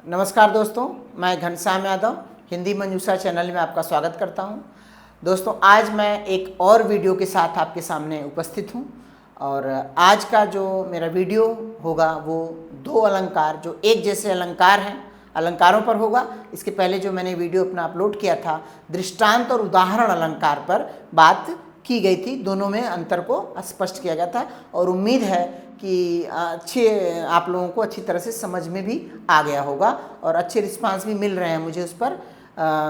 नमस्कार दोस्तों, मैं घनश्याम यादव हिंदी मंजूषा चैनल में आपका स्वागत करता हूं। दोस्तों, आज मैं एक और वीडियो के साथ आपके सामने उपस्थित हूं और आज का जो मेरा वीडियो होगा वो दो अलंकार जो एक जैसे अलंकार हैं अलंकारों पर होगा। इसके पहले जो मैंने वीडियो अपना अपलोड किया था दृष्टांत और उदाहरण अलंकार पर बात की गई थी, दोनों में अंतर को स्पष्ट किया गया था और उम्मीद है कि अच्छे आप लोगों को अच्छी तरह से समझ में भी आ गया होगा और अच्छे रिस्पांस भी मिल रहे हैं मुझे उस पर।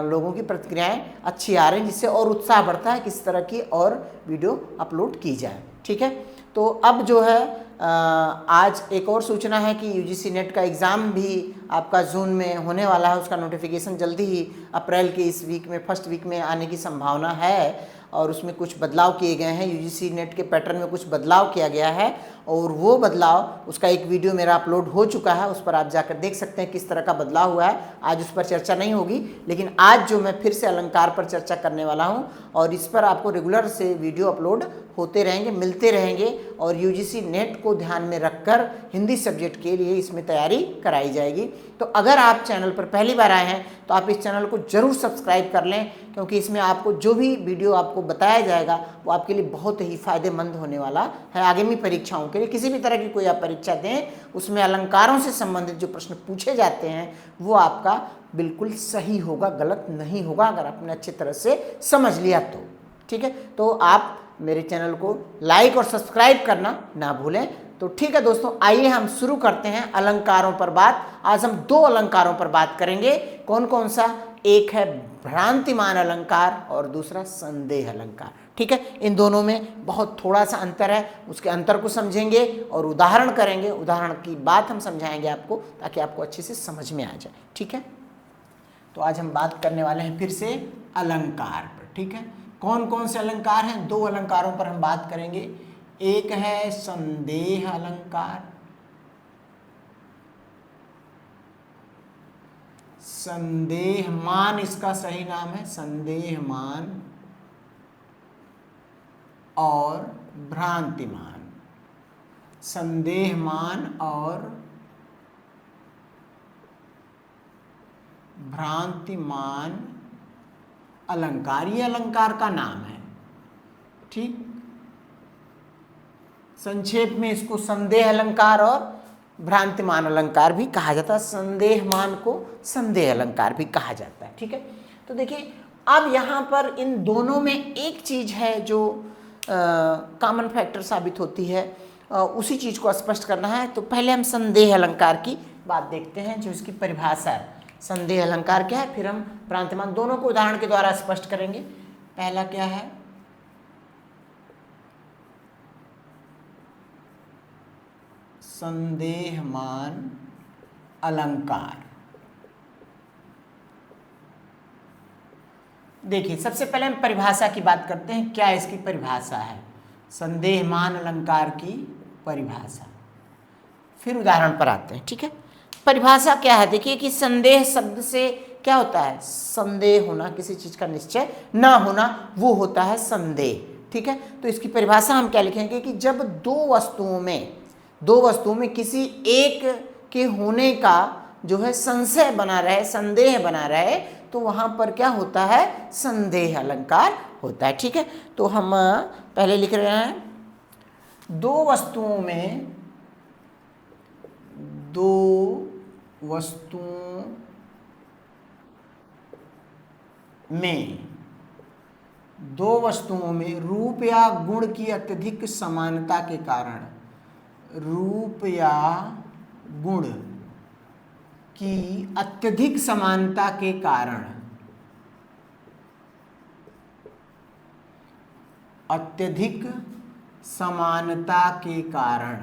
लोगों की प्रतिक्रियाएं अच्छी आ रही हैं, जिससे और उत्साह बढ़ता है किस तरह की और वीडियो अपलोड की जाए। ठीक है, तो अब जो है आज एक और सूचना है कि यूजीसी नेट का एग्ज़ाम भी आपका जून में होने वाला है। उसका नोटिफिकेशन जल्दी ही अप्रैल के इस वीक में फर्स्ट वीक में आने की संभावना है और उसमें कुछ बदलाव किए गए हैं। यूजीसी नेट के पैटर्न में कुछ बदलाव किया गया है और वो बदलाव उसका एक वीडियो मेरा अपलोड हो चुका है, उस पर आप जाकर देख सकते हैं किस तरह का बदलाव हुआ है। आज उस पर चर्चा नहीं होगी, लेकिन आज जो मैं फिर से अलंकार पर चर्चा करने वाला हूँ और इस पर आपको रेगुलर से वीडियो अपलोड होते रहेंगे, मिलते रहेंगे और यूजीसी नेट को ध्यान में रखकर हिंदी सब्जेक्ट के लिए इसमें तैयारी कराई जाएगी। तो अगर आप चैनल पर पहली बार आए हैं तो आप इस चैनल को जरूर सब्सक्राइब कर लें, क्योंकि इसमें आपको जो भी वीडियो आपको बताया जाएगा वो आपके लिए बहुत ही फायदेमंद होने वाला है आगामी परीक्षाओं के लिए। किसी भी तरह की कोई आप परीक्षा दें उसमें अलंकारों से संबंधित जो प्रश्न पूछे जाते हैं वो आपका बिल्कुल सही होगा, गलत नहीं होगा अगर आपने अच्छी तरह से समझ लिया तो। ठीक है, तो आप मेरे चैनल को लाइक और सब्सक्राइब करना ना भूलें। तो ठीक है दोस्तों, आइए हम शुरू करते हैं अलंकारों पर बात। आज हम दो अलंकारों पर बात करेंगे। कौन कौन सा? एक है भ्रांतिमान अलंकार और दूसरा संदेह अलंकार। ठीक है, इन दोनों में बहुत थोड़ा सा अंतर है, उसके अंतर को समझेंगे और उदाहरण करेंगे। उदाहरण की बात हम समझाएंगे आपको ताकि आपको अच्छे से समझ में आ जाए। ठीक है, तो आज हम बात करने वाले हैं फिर से अलंकार पर। ठीक है, कौन कौन से अलंकार हैं? दो अलंकारों पर हम बात करेंगे। एक है संदेह अलंकार, संदेहमान इसका सही नाम है, संदेहमान और भ्रांतिमान। संदेहमान और भ्रांतिमान अलंकार, ये अलंकार का नाम है। ठीक, संक्षेप में इसको संदेह अलंकार और भ्रांतिमान अलंकार भी कहा जाता है। संदेहमान को संदेह अलंकार भी कहा जाता है। ठीक है, तो देखिए अब यहाँ पर इन दोनों में एक चीज है जो कॉमन फैक्टर साबित होती है, उसी चीज को स्पष्ट करना है। तो पहले हम संदेह अलंकार की बात देखते हैं, जो इसकी परिभाषा है। संदेह अलंकार क्या है, फिर हम भ्रांतिमान, दोनों को उदाहरण के द्वारा स्पष्ट करेंगे। पहला क्या है? संदेहमान अलंकार। देखिए, सबसे पहले हम परिभाषा की बात करते हैं। क्या इसकी परिभाषा है? संदेहमान अलंकार की परिभाषा, फिर उदाहरण पर आते हैं। ठीक है, परिभाषा क्या है? देखिए कि संदेह शब्द से क्या होता है? संदेह होना, किसी चीज का निश्चय ना होना, वो होता है संदेह। ठीक है, तो इसकी परिभाषा हम क्या लिखेंगे कि जब दो वस्तुओं में किसी एक के होने का जो है संशय बना रहे, संदेह बना रहे, तो वहां पर क्या होता है? संदेह अलंकार होता है। ठीक है, तो हम पहले लिख रहे हैं दो वस्तुओं में रूप या गुण की अत्यधिक समानता के कारण, रूप या गुण की अत्यधिक समानता के कारण, अत्यधिक समानता के कारण,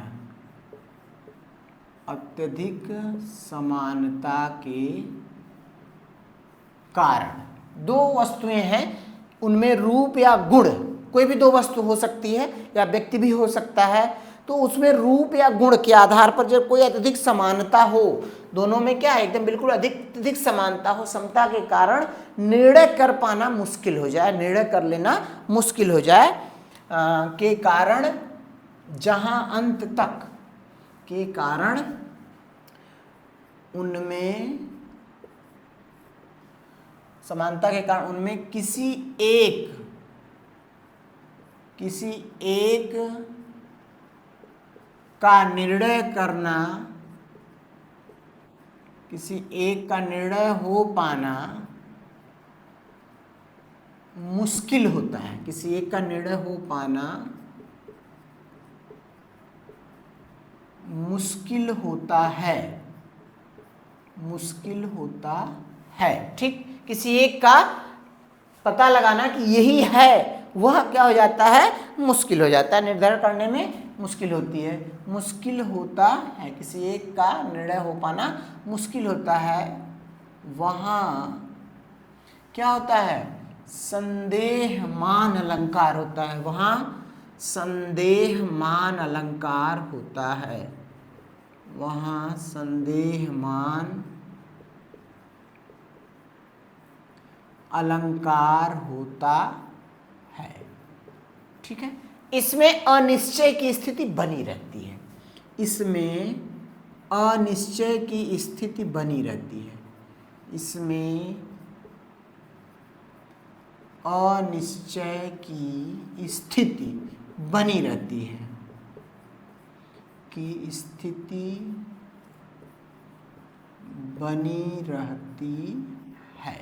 अत्यधिक समानता के कारण दो वस्तुएं हैं, उनमें रूप या गुण, कोई भी दो वस्तु हो सकती है या व्यक्ति भी हो सकता है, तो उसमें रूप या गुण के आधार पर जब कोई अत्यधिक समानता हो, दोनों में क्या है? एकदम बिल्कुल अत्यधिक समानता हो, समता के कारण निर्णय कर पाना मुश्किल हो जाए, निर्णय कर लेना मुश्किल हो जाए के कारण, जहां अंत तक के कारण उनमें समानता के कारण उनमें किसी एक का निर्णय करना, किसी एक का निर्णय हो पाना मुश्किल होता है। किसी एक का निर्णय हो पाना मुश्किल होता है, मुश्किल होता है। ठीक, किसी एक का पता लगाना कि यही है, वह क्या हो जाता है, मुश्किल हो जाता है, निर्धारण करने में मुश्किल होती है, मुश्किल होता है। किसी एक का निर्णय हो पाना मुश्किल होता है, वहाँ क्या होता है, संदेहमान अलंकार होता है, वहाँ संदेहमान अलंकार होता है, वहाँ संदेहमान अलंकार होता है। ठीक है, इसमें अनिश्चय की स्थिति बनी रहती है, इसमें अनिश्चय की स्थिति बनी रहती है, इसमें अनिश्चय की स्थिति बनी रहती है, की स्थिति बनी रहती है।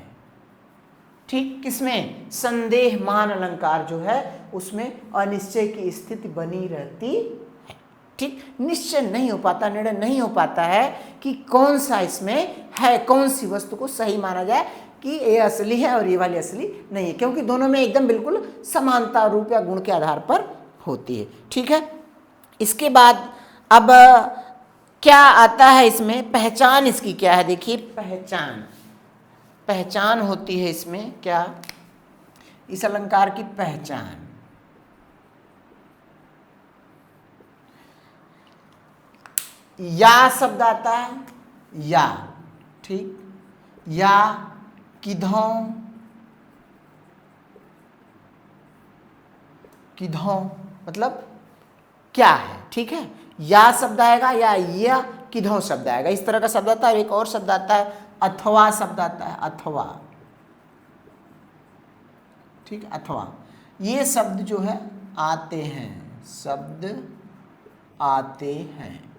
ठीक, किसमें, संदेहमान अलंकार जो है उसमें अनिश्चय की स्थिति बनी रहती है। ठीक, निश्चय नहीं हो पाता, निर्णय नहीं हो पाता है कि कौन सा इसमें है, कौन सी वस्तु को सही माना जाए कि ये असली है और ये वाली असली नहीं है, क्योंकि दोनों में एकदम बिल्कुल समानता रूप या गुण के आधार पर होती है। ठीक है, इसके बाद अब क्या आता है इसमें, पहचान इसकी क्या है, देखिए पहचान, पहचान होती है इसमें क्या, इस अलंकार की पहचान, या शब्द आता है, या, ठीक, या किधों, किधों मतलब क्या है। ठीक है, या शब्द आएगा या किधों शब्द आएगा, इस तरह का शब्द आता है। एक और शब्द आता है अथवा शब्द आता है, अथवा। ठीक, अथवा, ये शब्द जो है आते हैं, शब्द आते हैं,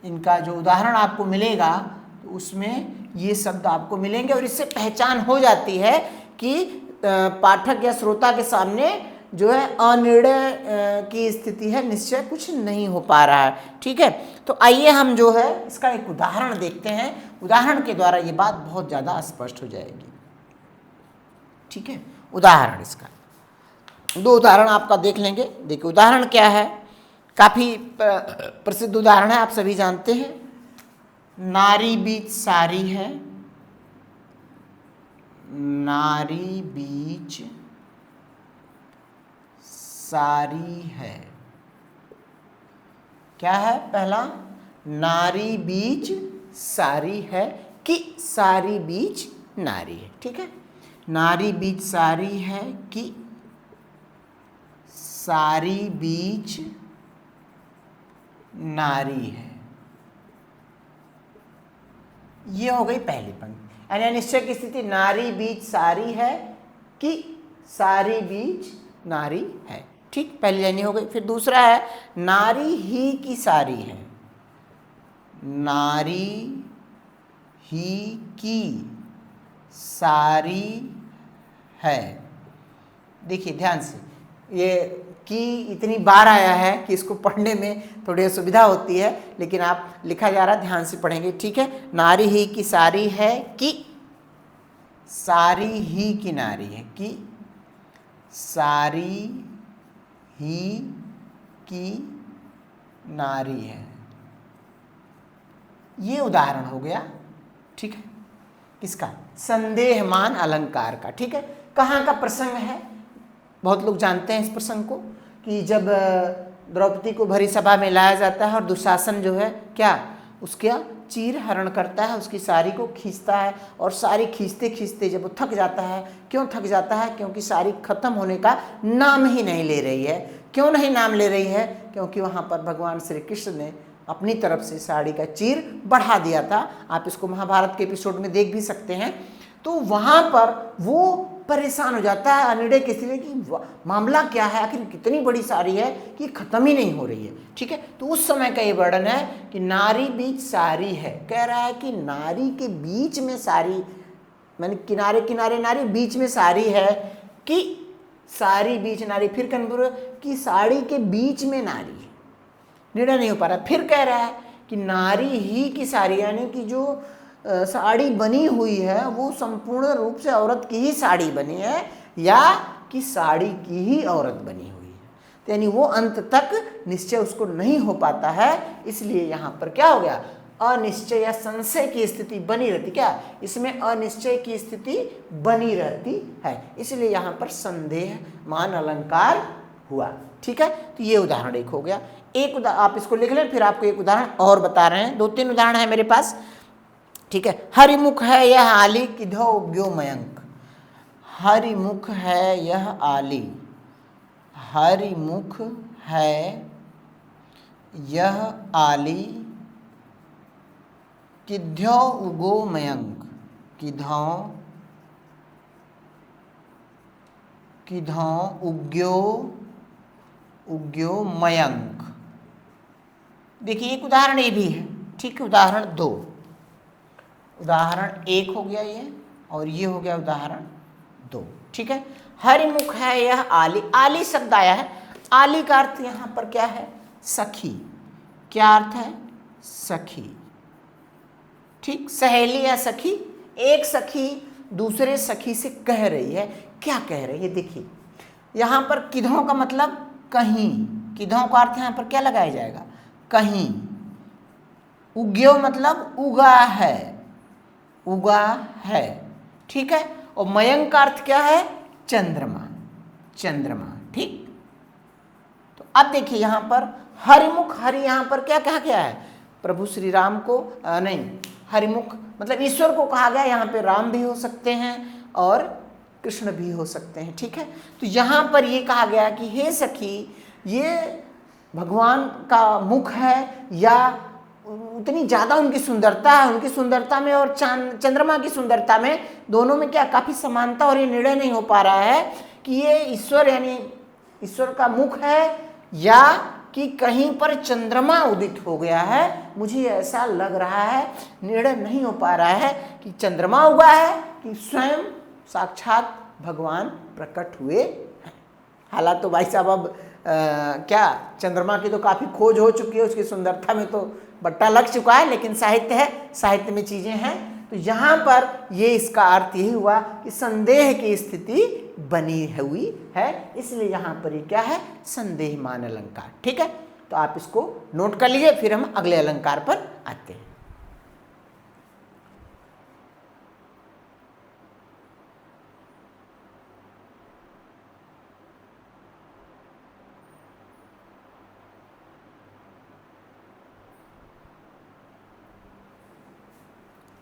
इनका जो उदाहरण आपको मिलेगा तो उसमें ये शब्द आपको मिलेंगे और इससे पहचान हो जाती है कि पाठक या श्रोता के सामने जो है अनिर्णय की स्थिति है, निश्चय कुछ नहीं हो पा रहा है। ठीक है, तो आइए हम जो है इसका एक उदाहरण देखते हैं, उदाहरण के द्वारा ये बात बहुत ज़्यादा स्पष्ट हो जाएगी। ठीक है, उदाहरण, इसका दो उदाहरण आपका देख लेंगे। देखिए उदाहरण क्या है, काफ़ी प्रसिद्ध उदाहरण है, आप सभी जानते हैं। नारी बीच सारी है, नारी बीच सारी है। क्या है, पहला नारी बीच सारी है कि सारी बीच नारी है। ठीक है, नारी बीच सारी है कि सारी बीच नारी है। ये हो गई पहली पंक्ति, यानी अनिश्चय की स्थिति, नारी बीच सारी है कि सारी बीच नारी है। ठीक, पहली लाइन हो गई। फिर दूसरा है नारी ही की सारी है, नारी ही की सारी है। देखिए ध्यान से, ये की इतनी बार आया है कि इसको पढ़ने में थोड़ी असुविधा होती है, लेकिन आप लिखा जा रहा है, ध्यान से पढ़ेंगे। ठीक है, नारी ही की सारी है कि सारी ही की नारी है, कि सारी ही की नारी है। ये उदाहरण हो गया। ठीक है, किसका, संदेहमान अलंकार का। ठीक है, कहाँ का प्रसंग है, बहुत लोग जानते हैं इस प्रसंग को, कि जब द्रौपदी को भरी सभा में लाया जाता है और दुशासन जो है क्या, उसका चीर हरण करता है, उसकी साड़ी को खींचता है और साड़ी खींचते खींचते जब वो थक जाता है, क्यों थक जाता है, क्योंकि साड़ी खत्म होने का नाम ही नहीं ले रही है। क्यों नहीं नाम ले रही है, क्योंकि वहाँ पर भगवान श्री कृष्ण ने अपनी तरफ से साड़ी का चीर बढ़ा दिया था। आप इसको महाभारत के एपिसोड में देख भी सकते हैं। तो वहां पर वो परेशान हो जाता है अनिडे की स्त्री कि मामला क्या है, आखिर कितनी बड़ी साड़ी है कि खत्म ही नहीं हो रही है। ठीक है, तो उस समय का ये वर्णन है कि नारी बीच साड़ी है। कह रहा है कि नारी के बीच में साड़ी, मैंने किनारे किनारे नारी, बीच में साड़ी है, कि साड़ी बीच नारी, फिर कन्फ्यूज कि साड़ी के बीच में नारी, निर्णय नहीं हो पा रहा। फिर कह रहा है कि नारी ही की साड़ी, यानी कि जो साड़ी बनी हुई है वो संपूर्ण रूप से औरत की ही साड़ी बनी है, या कि साड़ी की ही औरत बनी हुई है। तो यानी वो अंत तक निश्चय उसको नहीं हो पाता है। इसलिए यहाँ पर क्या हो गया, अनिश्चय या संशय की स्थिति बनी रहती। क्या इसमें अनिश्चय की स्थिति बनी रहती है, इसलिए यहाँ पर संदेहमान अलंकार हुआ। ठीक है, तो ये उदाहरण एक हो गया। एक आप इसको लिख लें, फिर आपको एक उदाहरण और बता रहे हैं। 2-3 उदाहरण है मेरे पास। ठीक है, हरिमुख है यह आली किधो उग्यो मयंक। हरिमुख है यह आली, हरिमुख है यह आली किध्यो उगो मयंक। किधो किधो उग्यो मयंक। देखिए एक उदाहरण ये भी है। ठीक है, उदाहरण 2, उदाहरण 1 हो गया ये, और ये हो गया उदाहरण 2। ठीक है, हरिमुख है यह आली। आली शब्द आया है, आली का अर्थ यहां पर क्या है, सखी। क्या अर्थ है, सखी। ठीक, सहेली या सखी। एक सखी दूसरे सखी से कह रही है, क्या कह रही है, देखिए यहां पर किधों का मतलब कहीं, किधों का अर्थ यहां पर क्या लगाया जाएगा, कहीं। उग्यो मतलब उगा है, उगा है। ठीक है, और मयंक का अर्थ क्या है, चंद्रमा, चंद्रमा। ठीक, तो अब देखिए यहां पर हरिमुख, हरि यहां पर क्या कहा गया है, प्रभु श्री राम को, नहीं, हरिमुख मतलब ईश्वर को कहा गया। यहां पे राम भी हो सकते हैं और कृष्ण भी हो सकते हैं। ठीक है, तो यहां पर ये कहा गया कि हे सखी, ये भगवान का मुख है, या उतनी ज़्यादा उनकी सुंदरता है, उनकी सुंदरता में और चंद्रमा की सुंदरता में, दोनों में क्या काफ़ी समानता, और ये निर्णय नहीं हो पा रहा है कि ये ईश्वर यानी ईश्वर का मुख है, या कि कहीं पर चंद्रमा उदित हो गया है। मुझे ऐसा लग रहा है, निर्णय नहीं हो पा रहा है कि चंद्रमा उगा है कि स्वयं साक्षात भगवान प्रकट हुए हैं। हालांकि तो भाई साहब अब क्या चंद्रमा की तो काफ़ी खोज हो चुकी है, उसकी सुंदरता में तो बट्टा लग चुका है, लेकिन साहित्य है, साहित्य में चीज़ें हैं। तो यहाँ पर ये इसका अर्थ यही हुआ कि संदेह की स्थिति बनी हुई है, इसलिए यहाँ पर ये क्या है, संदेहमान अलंकार। ठीक है, तो आप इसको नोट कर लीजिए, फिर हम अगले अलंकार पर आते हैं।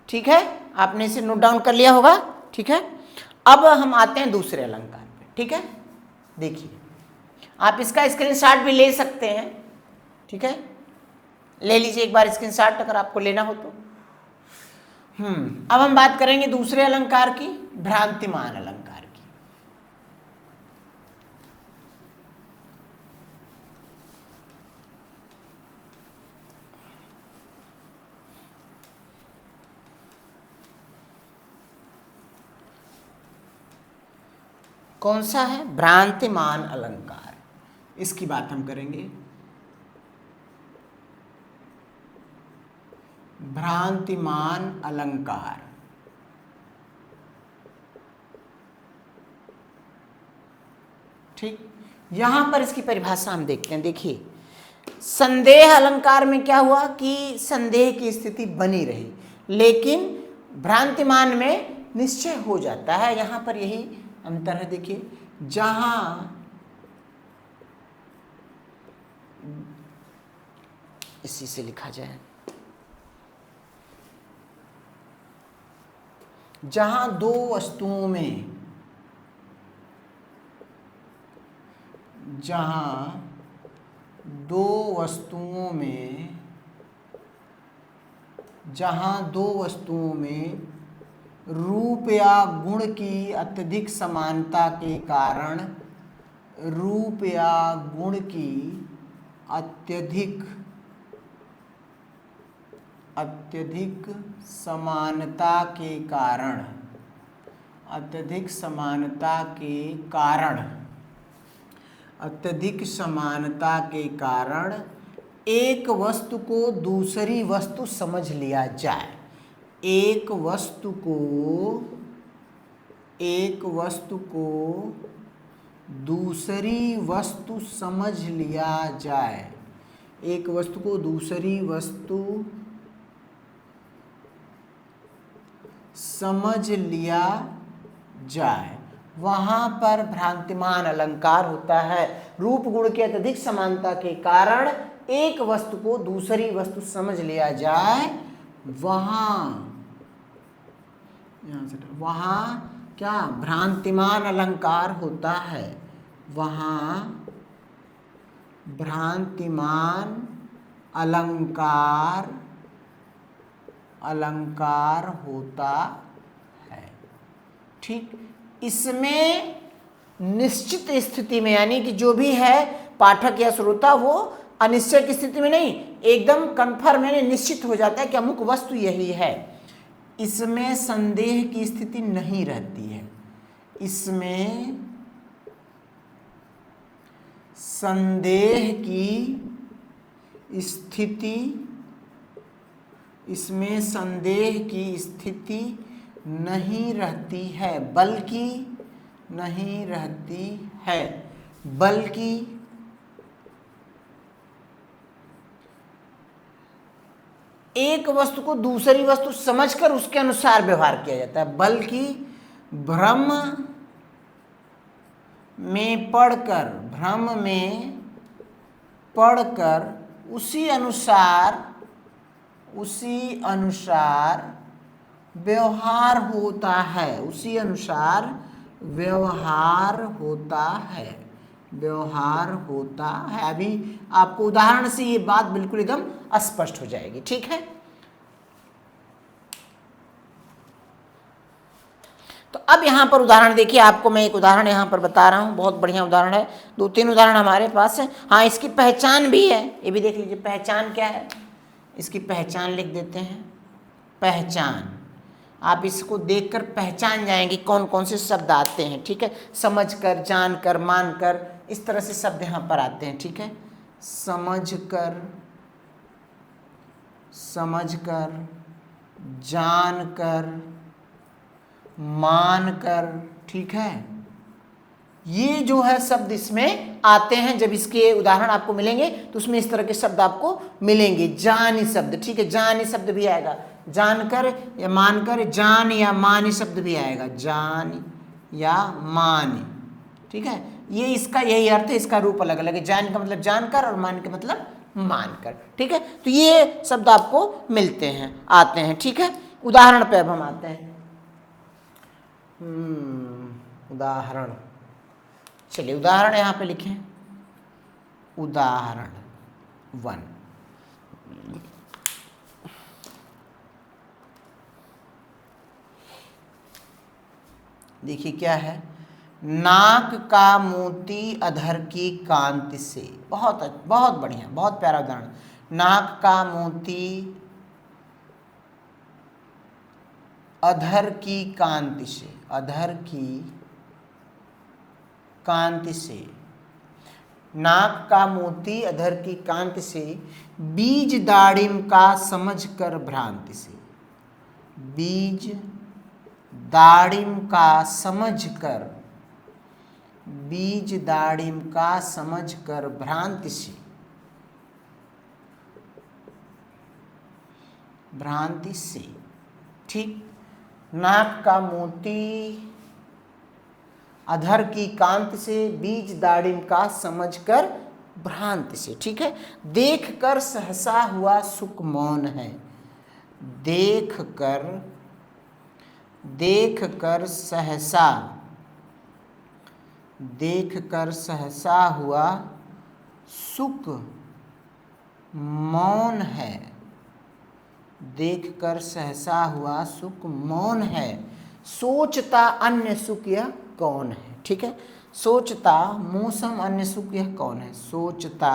ठीक है, आपने इसे नोट डाउन कर लिया होगा। ठीक है, अब हम आते हैं दूसरे अलंकार पे। ठीक है, देखिए आप इसका स्क्रीनशॉट भी ले सकते हैं। ठीक है, ले लीजिए एक बार स्क्रीनशॉट अगर आपको लेना हो तो। अब हम बात करेंगे दूसरे अलंकार की, भ्रांतिमान अलंकार की। कौन सा है, भ्रांतिमान अलंकार, इसकी बात हम करेंगे। भ्रांतिमान अलंकार, ठीक, यहां पर इसकी परिभाषा हम देखते हैं। देखिए संदेह अलंकार में क्या हुआ कि संदेह की स्थिति बनी रही, लेकिन भ्रांतिमान में निश्चय हो जाता है। यहां पर यही अंतर है। देखिए जहां इसी से लिखा जाए, जहां दो वस्तुओं में, जहां दो वस्तुओं में जहाँ दो वस्तुओं में रूप या गुण की अत्यधिक समानता के कारण, रूप या गुण की अत्यधिक समानता के कारण, अत्यधिक समानता के कारण एक वस्तु को दूसरी वस्तु समझ लिया जाए। एक वस्तु को दूसरी वस्तु समझ लिया जाए। एक वस्तु को दूसरी वस्तु समझ लिया जाए, वहाँ पर भ्रांतिमान अलंकार होता है। रूप गुण की अत्यधिक समानता के कारण एक वस्तु को दूसरी वस्तु समझ लिया जाए, वहाँ क्या भ्रांतिमान अलंकार होता है। वहाँ भ्रांतिमान अलंकार होता है। ठीक, इसमें निश्चित स्थिति में, यानी कि जो भी है पाठक या श्रोता वो अनिश्चय की स्थिति में नहीं, एकदम कन्फर्म है, निश्चित हो जाता है कि अमुक वस्तु यही है। इसमें संदेह की स्थिति नहीं रहती है। इसमें संदेह की स्थिति नहीं रहती है, बल्कि एक वस्तु को दूसरी वस्तु समझकर उसके अनुसार व्यवहार किया जाता है, बल्कि भ्रम में पढ़कर उसी अनुसार व्यवहार होता है। अभी आपको उदाहरण से ये बात बिल्कुल एकदम स्पष्ट हो जाएगी। ठीक है, तो अब यहाँ पर उदाहरण देखिए, आपको मैं एक उदाहरण यहाँ पर बता रहा हूँ, बहुत बढ़िया उदाहरण है। 2-3 उदाहरण हमारे पास है। हाँ, इसकी पहचान भी है, ये भी देख लीजिए। पहचान क्या है, इसकी पहचान लिख देते हैं। पहचान, आप इसको देखकर पहचान जाएंगे कौन कौन से शब्द आते हैं। ठीक है, समझकर, जानकर, मानकर, इस तरह से शब्द यहाँ पर आते हैं। ठीक है, समझकर, जानकर, मानकर। ठीक है, ये जो है शब्द इसमें आते हैं। जब इसके उदाहरण आपको मिलेंगे तो उसमें इस तरह के शब्द आपको मिलेंगे। जानी शब्द, ठीक है, जानी शब्द भी आएगा। जानकर या मानकर, जान या मान शब्द भी आएगा। जान या मान, ठीक है, ये इसका यही अर्थ है। इसका रूप अलग अलग है। जान का मतलब जानकर और मान का मतलब मानकर। ठीक है, तो ये शब्द आपको मिलते हैं, आते हैं। ठीक है, उदाहरण पे अब हम आते हैं। उदाहरण, चलिए उदाहरण यहाँ पे लिखें। उदाहरण 1, देखिए क्या है। नाक का मोती अधर की कांति से। बहुत बढ़िया, बहुत प्यारा उदाहरण। नाक का मोती अधर की कांति से, अधर की कांति से। नाक का मोती अधर की कांति से, बीज दाड़िम का समझकर भ्रांति से। बीज दाड़िम का समझकर, बीज दाड़िम का समझकर भ्रांति से, भ्रांति से। ठीक, नाक का मोती अधर की कांति से, बीज दाड़िम का समझकर भ्रांति से। ठीक है, देखकर सहसा हुआ सुख मौन है। देखकर सहसा हुआ सुख मौन है। देखकर सहसा हुआ सुख मौन है, सोचता अन्य सुख यह कौन है। ठीक है, सोचता मौसम अन्य सुख यह कौन है। सोचता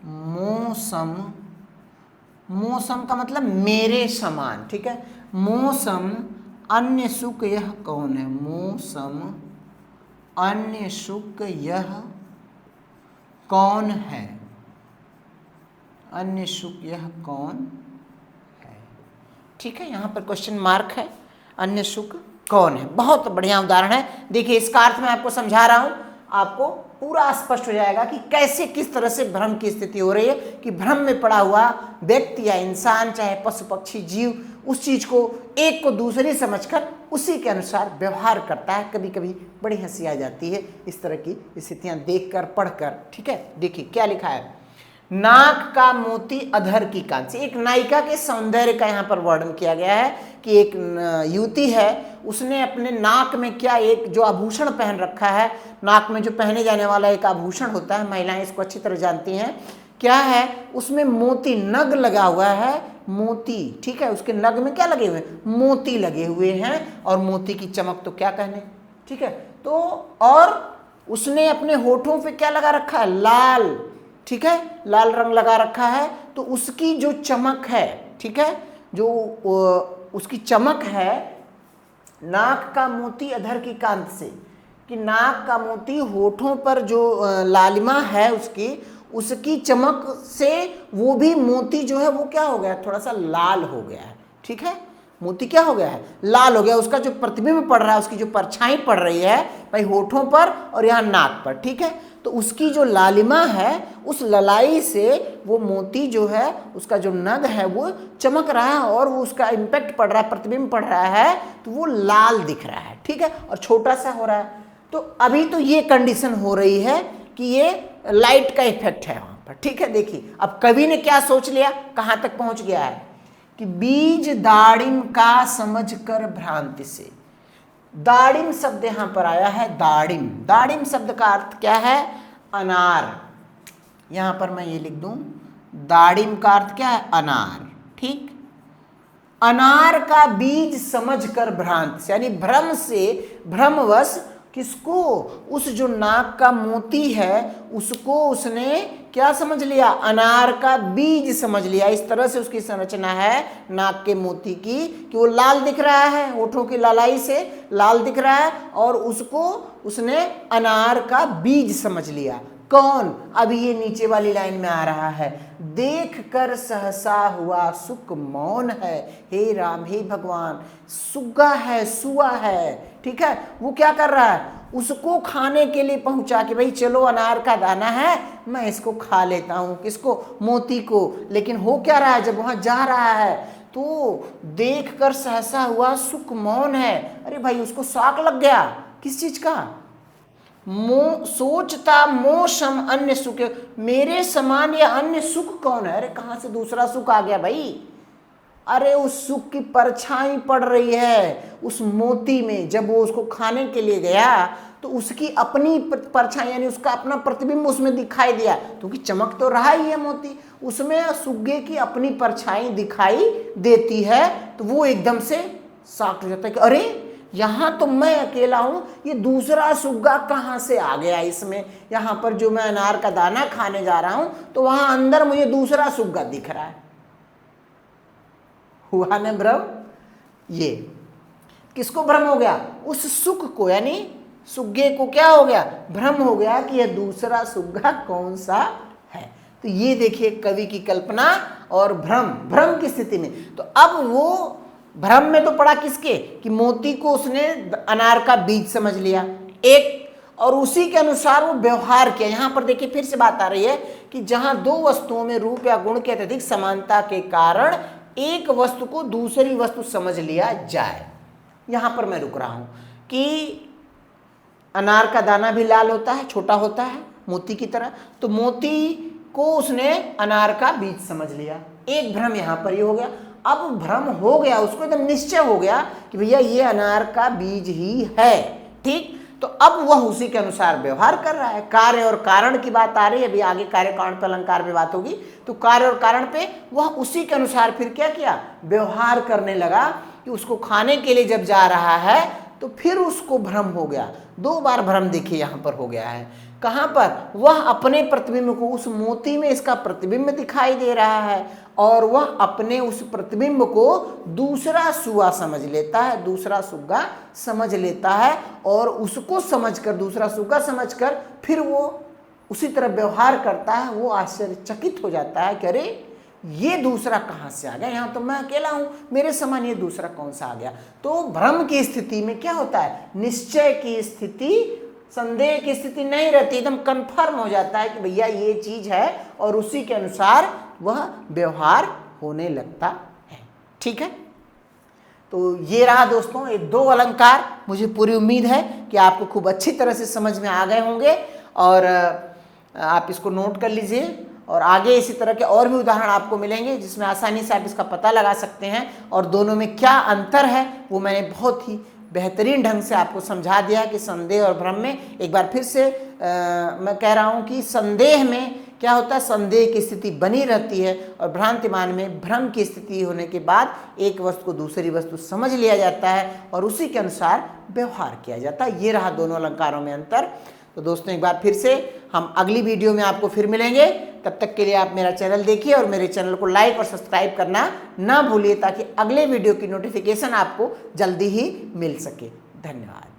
मौसम, मौसम का मतलब मेरे समान। ठीक है, मौसम अन्य सुख यह कौन है। मौसम अन्य सुख यह कौन है। अन्य सुख यह कौन है। ठीक है, यहाँ पर क्वेश्चन मार्क है, अन्य सुख कौन है। बहुत बढ़िया उदाहरण है। देखिए इसका अर्थ मैं आपको समझा रहा हूं, आपको पूरा स्पष्ट हो जाएगा कि कैसे किस तरह से भ्रम की स्थिति हो रही है, कि भ्रम में पड़ा हुआ व्यक्ति या इंसान, चाहे पशु पक्षी जीव, उस चीज को एक को दूसरी समझकर उसी के अनुसार व्यवहार करता है। कभी कभी बड़ी हंसी आ जाती है इस तरह की स्थितियां देखकर, पढ़कर। ठीक है, देखिए क्या लिखा है। नाक का मोती अधर की कांति से, एक नायिका के सौंदर्य का यहाँ पर वर्णन किया गया है कि एक युवती है, उसने अपने नाक में क्या एक जो आभूषण पहन रखा है, नाक में जो पहने जाने वाला एक आभूषण होता है, महिलाएं इसको अच्छी तरह जानती हैं, क्या है उसमें मोती नग लगा हुआ है, मोती। ठीक है, उसके नग में क्या लगे हुए हैं, मोती लगे हुए हैं, और मोती की चमक तो क्या कहने। ठीक है, तो और उसने अपने होठों पे क्या लगा रखा है, लाल। ठीक है, लाल रंग लगा रखा है, तो उसकी जो चमक है, ठीक है, जो उसकी चमक है, नाक का मोती अधर की कांत से, कि नाक का मोती होठों पर जो लालिमा है उसकी चमक से वो भी मोती जो है वो क्या हो गया, थोड़ा सा लाल हो गया है। ठीक है, मोती क्या हो गया है, लाल हो गया। उसका जो प्रतिबिंब पड़ रहा है, उसकी जो परछाई पड़ रही है भाई होठों पर और यहाँ नाक पर। ठीक है, तो उसकी जो लालिमा है, उस ललाई से वो मोती जो है, उसका जो नग है वो चमक रहा है, और वो उसका इम्पैक्ट पड़ रहा है, प्रतिबिंब पड़ रहा है, तो वो लाल दिख रहा है। ठीक है, और छोटा सा हो रहा है। तो अभी तो ये कंडीशन हो रही है कि ये लाइट का इफेक्ट है वहां पर। ठीक है, देखिए अब कवि ने क्या सोच लिया, कहां तक पहुंच गया है कि बीज दाड़िम का समझकर भ्रांति से। दाड़िम शब्द यहां पर आया है, दाड़िम। दाड़िम शब्द का अर्थ क्या है, अनार। यहां पर मैं ये लिख दूं, दाड़िम का अर्थ क्या है, अनार। ठीक, अनार का बीज समझकर भ्रांत से, यानी भ्रम से, भ्रमवश किसको, उस जो नाक का मोती है उसको उसने क्या समझ लिया, अनार का बीज समझ लिया। इस तरह से उसकी संरचना है नाक के मोती की कि वो लाल दिख रहा है, होठों की लालाई से लाल दिख रहा है, और उसको उसने अनार का बीज समझ लिया। कौन, अभी ये नीचे वाली लाइन में आ रहा है, देख कर सहसा हुआ सुख मौन है। हे राम, हे भगवान, सुगा है, सुआ है। ठीक है, वो क्या कर रहा है, उसको खाने के लिए पहुंचा कि भाई चलो अनार का दाना है, मैं इसको खा लेता हूं। किसको, मोती को। लेकिन हो क्या रहा है, जब वहां जा रहा है तो देख कर सहसा हुआ सुख मौन है। अरे भाई उसको शौक लग गया, किस चीज का, सोचता मौसम अन्य सुख, मेरे समान या अन्य सुख कौन है। अरे कहां से दूसरा सुख आ गया भाई, अरे उस सुख की परछाई पड़ रही है उस मोती में। जब वो उसको खाने के लिए गया तो उसकी अपनी परछाई, यानी उसका अपना प्रतिबिंब उसमें दिखाई दिया, क्योंकि चमक तो रहा ही है मोती, उसमें सुग्गे की अपनी परछाई दिखाई देती है। तो वो एकदम से शॉक्ड हो जाता है कि अरे यहां तो मैं अकेला हूं, ये दूसरा सुग्गा कहां से आ गया इसमें। यहां पर जो मैं अनार का दाना खाने जा रहा हूं तो वहां अंदर मुझे दूसरा सुग्गा दिख रहा है। हुआ ना भ्रम, ये किसको भ्रम हो गया, उस सुख को, यानी सुग्गे को क्या हो गया, भ्रम हो गया कि यह दूसरा सुग्गा कौन सा है। तो ये देखिए कवि की कल्पना और भ्रम, भ्रम की स्थिति में। तो अब वो भ्रम में तो पड़ा किसके, कि मोती को उसने अनार का बीज समझ लिया एक, और उसी के अनुसार वो व्यवहार किया। यहां पर देखिए फिर से बात आ रही है कि जहां दो वस्तुओं में रूप या गुण की अत्यधिक समानता के कारण एक वस्तु को दूसरी वस्तु समझ लिया जाए। यहां पर मैं रुक रहा हूं कि अनार का दाना भी लाल होता है, छोटा होता है मोती की तरह, तो मोती को उसने अनार का बीज समझ लिया। एक भ्रम यहां पर ये हो गया। अब भ्रम हो गया, उसको एकदम निश्चय हो गया कि भैया ये अनार का बीज ही है। ठीक, तो अब वह उसी के अनुसार व्यवहार कर रहा है। कार्य और कारण की बात आ रही है, अभी आगे कार्य कारण पे अलंकार में बात होगी। तो कार्य और कारण पे वह उसी के अनुसार फिर क्या किया, व्यवहार करने लगा कि उसको खाने के लिए जब जा रहा है तो फिर उसको भ्रम हो गया। 2 बार भ्रम देखिए यहाँ पर हो गया है। कहाँ पर, वह अपने प्रतिबिंब को, उस मोती में इसका प्रतिबिंब दिखाई दे रहा है और वह अपने उस प्रतिबिंब को दूसरा सुआ समझ लेता है, दूसरा सुग्गा समझ लेता है और उसको समझकर, दूसरा सुग्गा समझकर फिर वो उसी तरह व्यवहार करता है। वो आश्चर्यचकित हो जाता है कि अरे ये दूसरा कहाँ से आ गया, यहाँ तो मैं अकेला हूँ, मेरे समान ये दूसरा कौन सा आ गया। तो भ्रम की स्थिति में क्या होता है, निश्चय की स्थिति, संदेह की स्थिति नहीं रहती, एकदम कंफर्म हो जाता है कि भैया ये चीज है और उसी के अनुसार वह व्यवहार होने लगता है। ठीक है, तो ये रहा दोस्तों ये 2 अलंकार। मुझे पूरी उम्मीद है कि आपको खूब अच्छी तरह से समझ में आ गए होंगे और आप इसको नोट कर लीजिए और आगे इसी तरह के और भी उदाहरण आपको मिलेंगे जिसमें आसानी से आप इसका पता लगा सकते हैं और दोनों में क्या अंतर है वो मैंने बहुत ही बेहतरीन ढंग से आपको समझा दिया कि संदेह और भ्रम में। एक बार फिर से मैं कह रहा हूँ कि संदेह में क्या होता है, संदेह की स्थिति बनी रहती है और भ्रांतिमान में भ्रम की स्थिति होने के बाद एक वस्तु को दूसरी वस्तु समझ लिया जाता है और उसी के अनुसार व्यवहार किया जाता है। ये रहा दोनों अलंकारों में अंतर। तो दोस्तों एक बार फिर से हम अगली वीडियो में आपको फिर मिलेंगे। तब तक के लिए आप मेरा चैनल देखिए और मेरे चैनल को लाइक और सब्सक्राइब करना ना भूलिए ताकि अगले वीडियो की नोटिफिकेशन आपको जल्दी ही मिल सके। धन्यवाद।